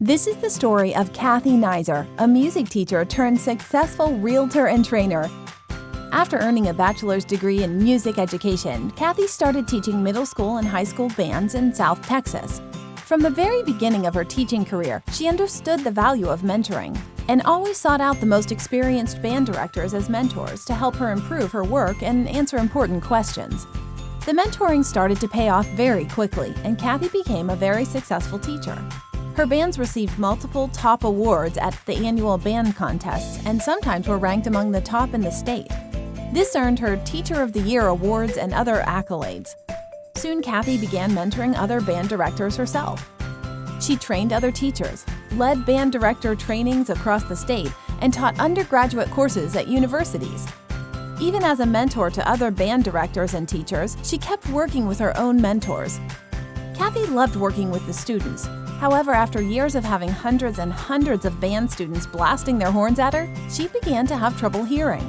This is the story of Cathy Naiser, a music teacher turned successful realtor and trainer. After earning a bachelor's degree in music education, Cathy started teaching middle school and high school bands in South Texas. From the very beginning of her teaching career, she understood the value of mentoring and always sought out the most experienced band directors as mentors to help her improve her work and answer important questions. The mentoring started to pay off very quickly, and Cathy became a very successful teacher. Her bands received multiple top awards at the annual band contests and sometimes were ranked among the top in the state. This earned her Teacher of the Year awards and other accolades. Soon, Cathy began mentoring other band directors herself. She trained other teachers, led band director trainings across the state, and taught undergraduate courses at universities. Even as a mentor to other band directors and teachers, she kept working with her own mentors. Cathy loved working with the students. However, after years of having hundreds and hundreds of band students blasting their horns at her, she began to have trouble hearing.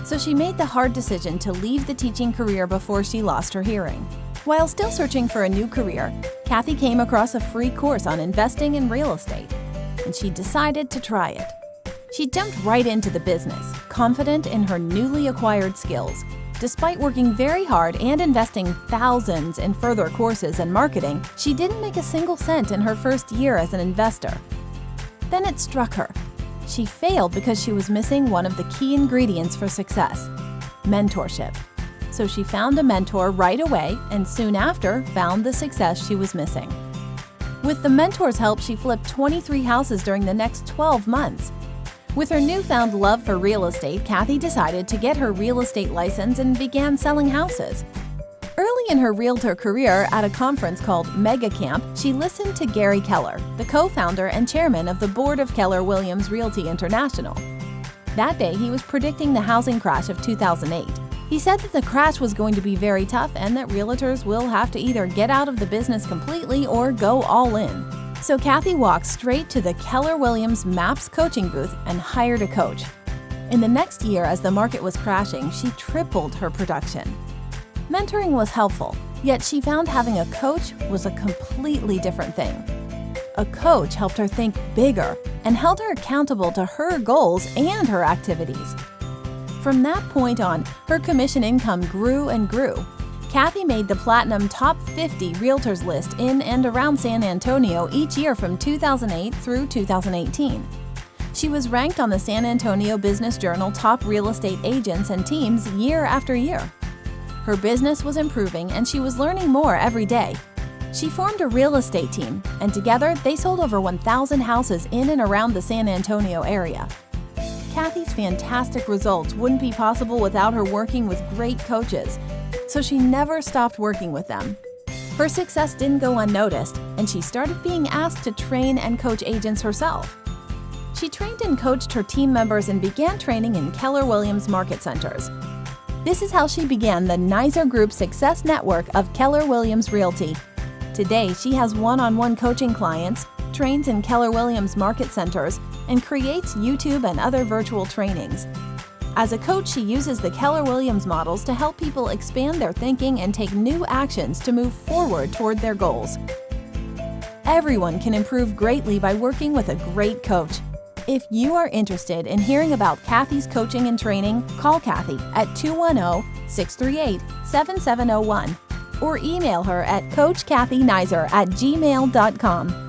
So she made the hard decision to leave the teaching career before she lost her hearing. While still searching for a new career, Cathy came across a free course on investing in real estate, and she decided to try it. She jumped right into the business, confident in her newly acquired skills. Despite working very hard and investing thousands in further courses and marketing, she didn't make a single cent in her first year as an investor. Then it struck her. She failed because she was missing one of the key ingredients for success: mentorship. So she found a mentor right away and soon after found the success she was missing. With the mentor's help, she flipped 23 houses during the next 12 months. With her newfound love for real estate, Cathy decided to get her real estate license and began selling houses. Early in her realtor career, at a conference called Mega Camp, she listened to Gary Keller, the co-founder and chairman of the board of Keller Williams Realty International. That day, he was predicting the housing crash of 2008. He said that the crash was going to be very tough and that realtors will have to either get out of the business completely or go all in. So Cathy walked straight to the Keller Williams MAPS coaching booth and hired a coach. In the next year, as the market was crashing, she tripled her production. Mentoring was helpful, yet she found having a coach was a completely different thing. A coach helped her think bigger and held her accountable to her goals and her activities. From that point on, her commission income grew and grew. Cathy made the Platinum Top 50 Realtors list in and around San Antonio each year from 2008 through 2018. She was ranked on the San Antonio Business Journal Top Real Estate Agents and Teams year after year. Her business was improving and she was learning more every day. She formed a real estate team, and together they sold over 1,000 houses in and around the San Antonio area. Cathy's fantastic results wouldn't be possible without her working with great coaches, so she never stopped working with them. Her success didn't go unnoticed, and she started being asked to train and coach agents herself. She trained and coached her team members and began training in Keller Williams market centers. This is how she began the Naiser Group Success Network of Keller Williams Realty. Today, she has one-on-one coaching clients, trains in Keller Williams market centers, and creates YouTube and other virtual trainings. As a coach, she uses the Keller Williams models to help people expand their thinking and take new actions to move forward toward their goals. Everyone can improve greatly by working with a great coach. If you are interested in hearing about Cathy's coaching and training, call Cathy at 210-638-7701 or email her at coachcathynaiser@gmail.com.